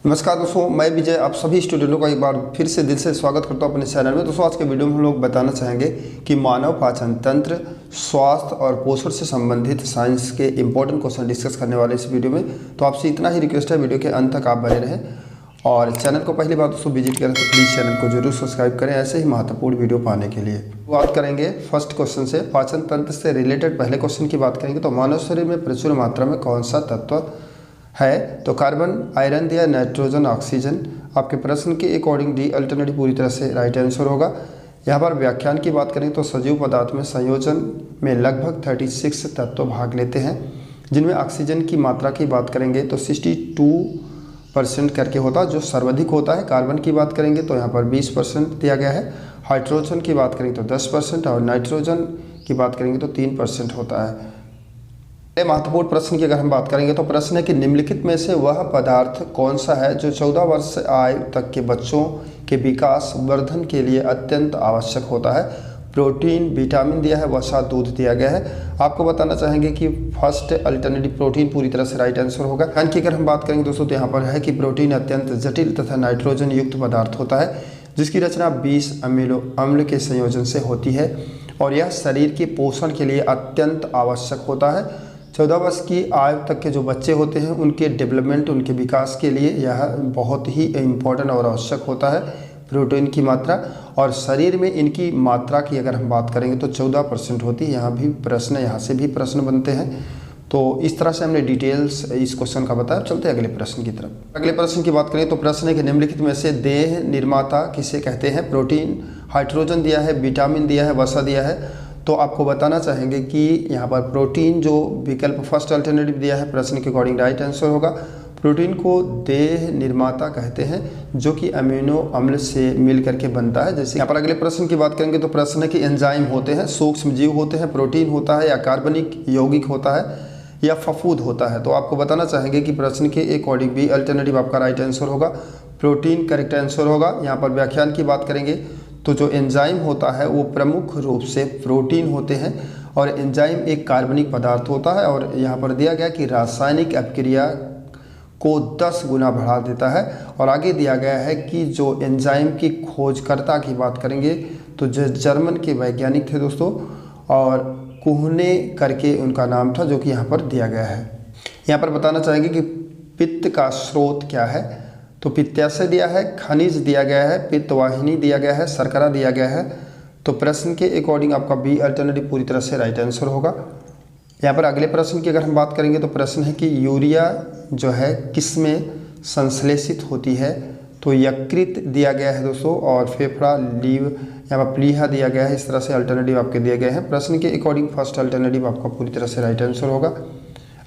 नमस्कार दोस्तों, मैं विजय आप सभी स्टूडेंटों का एक बार फिर से दिल से स्वागत करता हूं अपने चैनल में। दोस्तों आज के वीडियो में हम लोग बताना चाहेंगे कि मानव पाचन तंत्र, स्वास्थ्य और पोषण से संबंधित साइंस के इंपॉर्टेंट क्वेश्चन डिस्कस करने वाले इस वीडियो में। तो आपसे इतना ही रिक्वेस्ट है, वीडियो के अंत तक आप बने रहें और चैनल को पहली बार दोस्तों विजिट करें तो प्लीज़ चैनल को जरूर सब्सक्राइब करें ऐसे ही महत्वपूर्ण वीडियो पाने के लिए। बात करेंगे फर्स्ट क्वेश्चन से, पाचन तंत्र से रिलेटेड पहले क्वेश्चन की बात करेंगे तो मानव शरीर में प्रचुर मात्रा में कौन सा तत्व है? तो कार्बन, आयरन या नाइट्रोजन, ऑक्सीजन। आपके प्रश्न के अकॉर्डिंग डी अल्टरनेटिव पूरी तरह से राइट आंसर होगा। यहाँ पर व्याख्यान की बात करें तो सजीव पदार्थ में संयोजन में लगभग 36 तत्व भाग लेते हैं, जिनमें ऑक्सीजन की मात्रा की बात करेंगे तो 62% करके होता है जो सर्वाधिक होता है। कार्बन की बात करेंगे तो यहाँ पर 20% दिया गया है। हाइड्रोजन की बात करेंगे तो 10% और नाइट्रोजन की बात करेंगे तो 3% होता है। महत्वपूर्ण प्रश्न की अगर हम बात करेंगे तो प्रश्न है कि निम्नलिखित में से वह पदार्थ कौन सा है जो 14 वर्ष आयु तक के बच्चों के विकास वर्धन के लिए अत्यंत आवश्यक होता है? प्रोटीन, विटामिन दिया है, वसा, दूध दिया गया है। आपको बताना चाहेंगे कि फर्स्ट अल्टरनेटिव प्रोटीन पूरी तरह से राइट आंसर होगा। यानी कि अगर हम बात करेंगे दोस्तों तो यहाँ पर है कि प्रोटीन अत्यंत जटिल तथा नाइट्रोजन युक्त पदार्थ होता है, जिसकी रचना 20 अमीनो अम्ल के संयोजन से होती है और यह शरीर के पोषण के लिए अत्यंत आवश्यक होता है। 14 वर्ष की आयु तक के जो बच्चे होते हैं उनके डेवलपमेंट, उनके विकास के लिए यह बहुत ही इम्पोर्टेंट और आवश्यक होता है प्रोटीन की मात्रा। और शरीर में इनकी मात्रा की अगर हम बात करेंगे तो 14% होती है। यहाँ से भी प्रश्न बनते हैं। तो इस तरह से हमने डिटेल्स इस क्वेश्चन का बताया। चलते हैं अगले प्रश्न की तरफ। अगले प्रश्न की बात करें तो प्रश्न है कि निम्नलिखित में से देह निर्माता किसे कहते हैं? प्रोटीन, हाइड्रोजन दिया है, विटामिन दिया है, वसा दिया है। तो आपको बताना चाहेंगे कि यहाँ पर प्रोटीन जो विकल्प फर्स्ट अल्टरनेटिव दिया है प्रश्न के अकॉर्डिंग राइट आंसर होगा। प्रोटीन को देह निर्माता कहते हैं जो कि अमीनो अम्ल से मिल करके बनता है। जैसे यहाँ पर अगले प्रश्न की बात करेंगे तो प्रश्न है कि एंजाइम होते हैं, सूक्ष्म जीव होते हैं, प्रोटीन होता है या कार्बनिक यौगिक होता है या फफूद होता है? तो आपको बताना चाहेंगे कि प्रश्न के अकॉर्डिंग बी अल्टरनेटिव आपका राइट आंसर होगा। प्रोटीन करेक्ट आंसर होगा। यहाँ पर व्याख्यान की बात करेंगे तो जो एंजाइम होता है वो प्रमुख रूप से प्रोटीन होते हैं और एंजाइम एक कार्बनिक पदार्थ होता है और यहाँ पर दिया गया कि रासायनिक अभिक्रिया को 10 गुना बढ़ा देता है। और आगे दिया गया है कि जो एंजाइम की खोजकर्ता की बात करेंगे तो जो जर्मन के वैज्ञानिक थे दोस्तों, और कुहने करके उनका नाम था, जो कि यहाँ पर दिया गया है। यहाँ पर बताना चाहेंगे कि पित्त का स्रोत क्या है? तो पित्ताशय दिया है, खनिज दिया गया है, पित्तवाहिनी दिया गया है, शर्करा दिया गया है। तो प्रश्न के अकॉर्डिंग आपका बी अल्टरनेटिव पूरी तरह से राइट आंसर होगा। यहाँ पर अगले प्रश्न की अगर हम बात करेंगे तो प्रश्न है कि यूरिया जो है किस में संश्लेषित होती है? तो यकृत दिया गया है दोस्तों और फेफड़ा, लीव, यहाँ पर प्लीहा दिया गया है। इस तरह से अल्टरनेटिव आपके दिए गए हैं। प्रश्न के अकॉर्डिंग फर्स्ट अल्टरनेटिव आपका पूरी तरह से राइट आंसर होगा।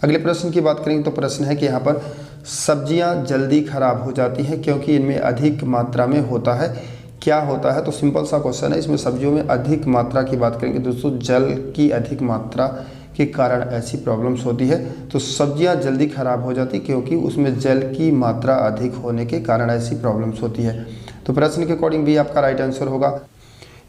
अगले प्रश्न की बात करेंगे तो प्रश्न है कि यहाँ पर सब्जियां जल्दी खराब हो जाती हैं क्योंकि इनमें अधिक मात्रा में होता है, क्या होता है? तो सिंपल सा क्वेश्चन है। इसमें सब्जियों में अधिक मात्रा की बात करेंगे दोस्तों, जल की अधिक मात्रा के कारण ऐसी प्रॉब्लम्स होती है। तो सब्जियां जल्दी खराब हो जाती क्योंकि उसमें जल की मात्रा अधिक होने के कारण ऐसी प्रॉब्लम्स होती है। तो प्रश्न के अकॉर्डिंग भी आपका राइट आंसर होगा।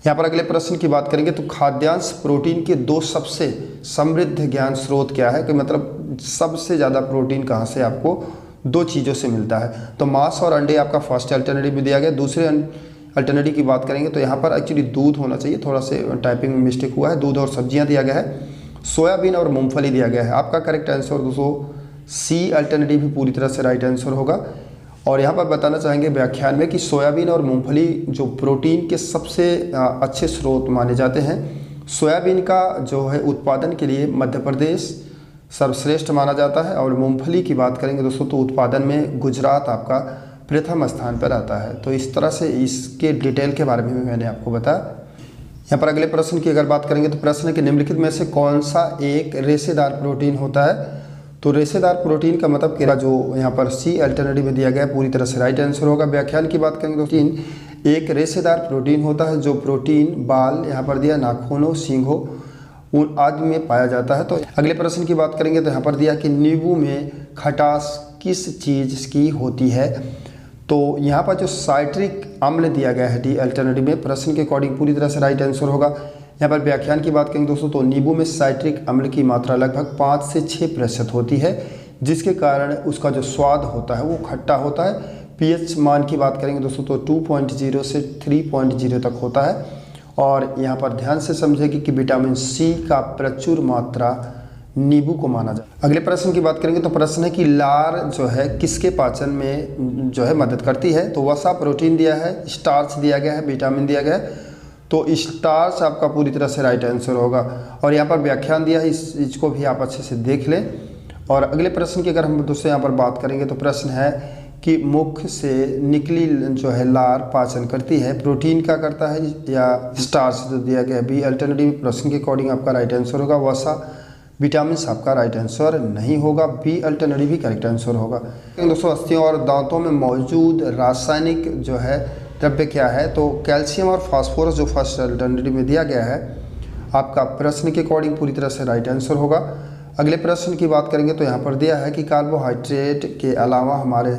यहाँ पर अगले प्रश्न की बात करेंगे तो खाद्यांश प्रोटीन के 2 सबसे समृद्ध ज्ञान स्रोत क्या है? कि मतलब सबसे ज़्यादा प्रोटीन कहाँ से आपको 2 चीज़ों से मिलता है? तो मांस और अंडे आपका फर्स्ट अल्टरनेटिव में दिया गया। दूसरे अल्टरनेटिव की बात करेंगे तो यहाँ पर एक्चुअली दूध होना चाहिए, थोड़ा से टाइपिंग में मिस्टेक हुआ है। दूध और सब्जियाँ दिया गया है। सोयाबीन और मूंगफली दिया गया है। आपका करेक्ट आंसर दोस्तों सी अल्टरनेटिव भी पूरी तरह से राइट आंसर होगा। और यहाँ पर बताना चाहेंगे व्याख्यान में कि सोयाबीन और मूंगफली जो प्रोटीन के सबसे अच्छे स्रोत माने जाते हैं। सोयाबीन का जो है उत्पादन के लिए मध्य प्रदेश सर्वश्रेष्ठ माना जाता है और मूंगफली की बात करेंगे दोस्तों तो उत्पादन में गुजरात आपका प्रथम स्थान पर आता है। तो इस तरह से इसके डिटेल के बारे में मैंने आपको बताया। यहाँ पर अगले प्रश्न की अगर बात करेंगे तो प्रश्न है कि निम्नलिखित में से कौन सा एक रेशेदार प्रोटीन होता है? तो रेशेदार प्रोटीन का मतलब कि जो यहाँ पर सी अल्टरनेटिव में दिया गया है पूरी तरह से राइट आंसर होगा। व्याख्यान की बात करेंगे तो एक रेशेदार प्रोटीन होता है जो प्रोटीन बाल, यहाँ पर दिया नाखूनों, सींगों उन आदि में पाया जाता है। तो अगले प्रश्न की बात करेंगे तो यहाँ पर दिया कि नींबू में खटास किस चीज़ की होती है? तो यहाँ पर जो साइट्रिक अम्ल दिया गया है डी अल्टरनेटिव में, प्रश्न के अकॉर्डिंग पूरी तरह से राइट आंसर होगा। यहाँ पर व्याख्यान की बात करेंगे दोस्तों तो नींबू में साइट्रिक अम्ल की मात्रा लगभग 5 से 6% होती है, जिसके कारण उसका जो स्वाद होता है वो खट्टा होता है। पीएच मान की बात करेंगे दोस्तों तो 2.0 से 3.0 तक होता है। और यहाँ पर ध्यान से समझेंगे कि विटामिन सी का प्रचुर मात्रा नींबू को माना जाए। अगले प्रश्न की बात करेंगे तो प्रश्न है कि लार जो है किसके पाचन में जो है मदद करती है। तो वसा, प्रोटीन दिया है, स्टार्च दिया गया है, विटामिन दिया गया है। तो स्टार्च आपका पूरी तरह से राइट आंसर होगा। और यहाँ पर व्याख्यान दिया है, इस चीज़ को भी आप अच्छे से देख लें। और अगले प्रश्न की अगर हम दोस्तों यहाँ पर बात करेंगे तो प्रश्न है कि मुख से निकली जो है लार पाचन करती है, प्रोटीन का करता है या स्टार्च जो दिया गया है। बी अल्टरनेटिव प्रश्न के अकॉर्डिंग आपका राइट आंसर होगा। वसा, विटामिन आपका राइट आंसर नहीं होगा। बी अल्टरनेटिव भी करेक्ट आंसर होगा। दोस्तों अस्थियों और दांतों में मौजूद रासायनिक जो है द्रव्य क्या है। तो कैल्शियम और फास्फोरस जो फर्स्ट अल्टरनेटिव में दिया गया है आपका प्रश्न के अकॉर्डिंग पूरी तरह से राइट आंसर होगा। अगले प्रश्न की बात करेंगे तो यहाँ पर दिया है कि कार्बोहाइड्रेट के अलावा हमारे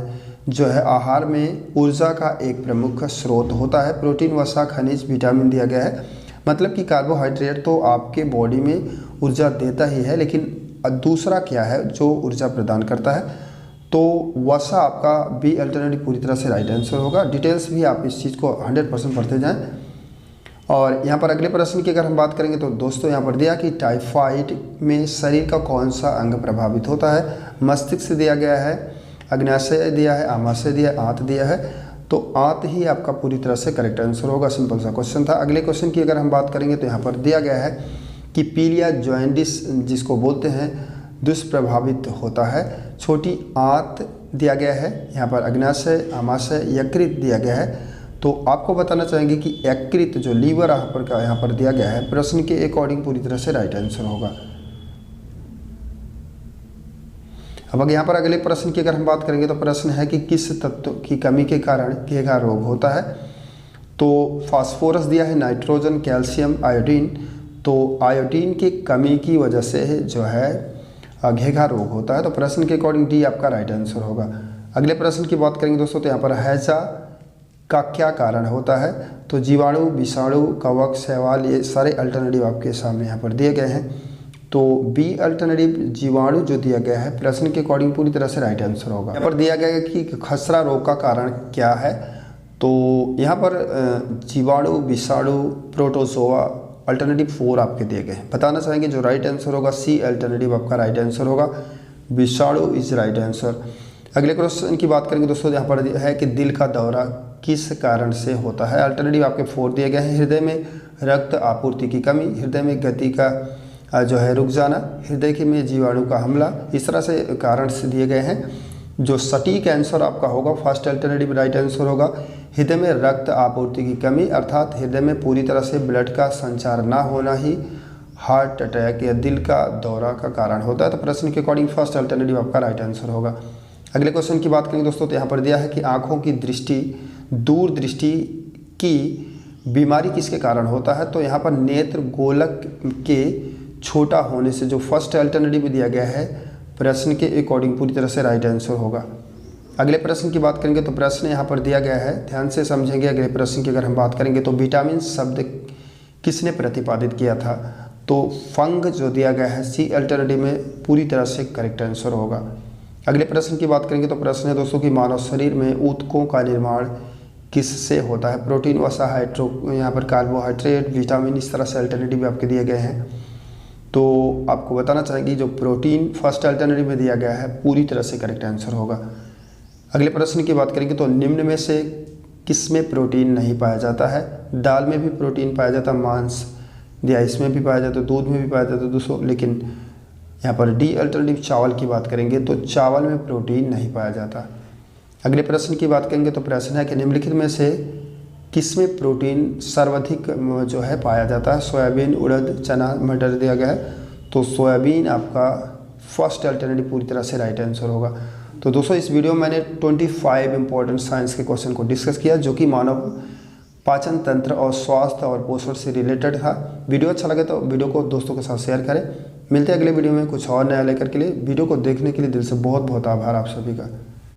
जो है आहार में ऊर्जा का एक प्रमुख स्रोत होता है। प्रोटीन, वसा, खनिज, विटामिन दिया गया है। मतलब कि कार्बोहाइड्रेट तो आपके बॉडी में ऊर्जा देता ही है, लेकिन दूसरा क्या है जो ऊर्जा प्रदान करता है। तो वसा आपका बी अल्टरनेटिव पूरी तरह से राइट आंसर होगा। डिटेल्स भी आप इस चीज़ को 100% पढ़ते जाएं। और यहाँ पर अगले प्रश्न की अगर हम बात करेंगे तो दोस्तों यहाँ पर दिया कि टाइफाइड में शरीर का कौन सा अंग प्रभावित होता है। मस्तिष्क दिया गया है, अग्न्याशय दिया है, आमाशय दिया है, आंत दिया है। तो आंत ही आपका पूरी तरह से करेक्ट आंसर होगा। सिंपल सा क्वेश्चन था। अगले क्वेश्चन की अगर हम बात करेंगे तो यहाँ पर दिया गया है कि पीलिया जॉइंडिस जिसको बोलते हैं दुष्प्रभावित होता है। छोटी आंत दिया गया है, यहाँ पर अग्न्याशय, आमाशय, यकृत दिया गया है। तो आपको बताना चाहेंगे कि यकृत जो लीवर यहाँ पर दिया गया है प्रश्न के अकॉर्डिंग पूरी तरह से राइट आंसर होगा। अब अगर यहाँ पर अगले प्रश्न की अगर हम बात करेंगे तो प्रश्न है कि किस तत्व की कमी के कारण घेघा रोग होता है। तो फास्फोरस दिया है, नाइट्रोजन, कैल्शियम, आयोडीन। तो आयोडीन की कमी की वजह से जो है घेघा रोग होता है। तो प्रश्न के अकॉर्डिंग डी आपका राइट आंसर होगा। अगले प्रश्न की बात करेंगे दोस्तों तो यहाँ पर हैजा का क्या कारण होता है। तो जीवाणु, विषाणु, कवक, शैवाल, ये सारे अल्टरनेटिव आपके सामने यहाँ पर दिए गए हैं। तो बी अल्टरनेटिव जीवाणु जो दिया गया है प्रश्न के अकॉर्डिंग पूरी तरह से राइट आंसर होगा। यहाँ पर दिया गया है कि खसरा रोग का कारण क्या है। तो यहाँ पर जीवाणु, विषाणु, प्रोटोजोआ अल्टरनेटिव 4 आपके दिए गए हैं। बताना चाहेंगे जो राइट आंसर होगा सी अल्टरनेटिव आपका राइट आंसर होगा। विषाणु इज राइट आंसर। अगले क्वेश्चन की बात करेंगे दोस्तों यहाँ पर है कि दिल का दौरा किस कारण से होता है। अल्टरनेटिव आपके 4 दिए गए हैं। हृदय में रक्त आपूर्ति की कमी, हृदय में गति का जो है रुक जाना, हृदय के में जीवाणु का हमला, इस तरह से कारण से दिए गए हैं। जो सटीक आंसर आपका होगा फर्स्ट अल्टरनेटिव राइट आंसर होगा। हृदय में रक्त आपूर्ति की कमी अर्थात हृदय में पूरी तरह से ब्लड का संचार ना होना ही हार्ट अटैक या दिल का दौरा का कारण होता है। तो प्रश्न के अकॉर्डिंग फर्स्ट अल्टरनेटिव आपका राइट आंसर होगा। अगले क्वेश्चन की बात करेंगे दोस्तों तो यहाँ पर दिया है कि आँखों की दृष्टि, दूर दृष्टि की बीमारी किसके कारण होता है। तो यहाँ पर नेत्र गोलक के छोटा होने से जो फर्स्ट अल्टरनेटिव दिया गया है प्रश्न के अकॉर्डिंग पूरी तरह से राइट आंसर होगा। अगले प्रश्न की बात करेंगे तो प्रश्न यहाँ पर दिया गया है, ध्यान से समझेंगे। अगले प्रश्न की अगर हम बात करेंगे तो विटामिन शब्द किसने प्रतिपादित किया था। तो फंग जो दिया गया है सी अल्टरनेटिव में पूरी तरह से करेक्ट आंसर होगा। अगले प्रश्न की बात करेंगे तो प्रश्न है दोस्तों कि मानव शरीर में ऊतकों का निर्माण किससे होता है। प्रोटीन, वसा, यहाँ पर कार्बोहाइड्रेट, विटामिन, इस तरह से अल्टरनेटिव आपके दिए गए हैं। तो आपको बताना चाहेंगे जो प्रोटीन फर्स्ट अल्टरनेटिव में दिया गया है पूरी तरह से करेक्ट आंसर होगा। अगले प्रश्न की बात करेंगे तो निम्न में से किसमें प्रोटीन नहीं पाया जाता है। दाल में भी प्रोटीन पाया जाता है, मांस दिया इसमें भी पाया जाता है, दूध में भी पाया जाता है दोस्तों। लेकिन यहाँ पर डी अल्टरनेटिव चावल की बात करेंगे तो चावल में प्रोटीन नहीं पाया जाता। अगले प्रश्न की बात करेंगे तो प्रश्न है कि निम्नलिखित में से किसमें प्रोटीन सर्वाधिक जो है पाया जाता है। सोयाबीन, उड़द, चना, मटर दिया गया है। तो सोयाबीन आपका फर्स्ट अल्टरनेटिव पूरी तरह से राइट आंसर होगा। तो दोस्तों इस वीडियो में मैंने 25 इंपॉर्टेंट साइंस के क्वेश्चन को डिस्कस किया जो कि मानव पाचन तंत्र और स्वास्थ्य और पोषण से रिलेटेड था। वीडियो अच्छा लगे तो वीडियो को दोस्तों के साथ शेयर करें। मिलते हैं अगले वीडियो में कुछ और नया लेकर के लिए। वीडियो को देखने के लिए दिल से बहुत बहुत आभार आप सभी का।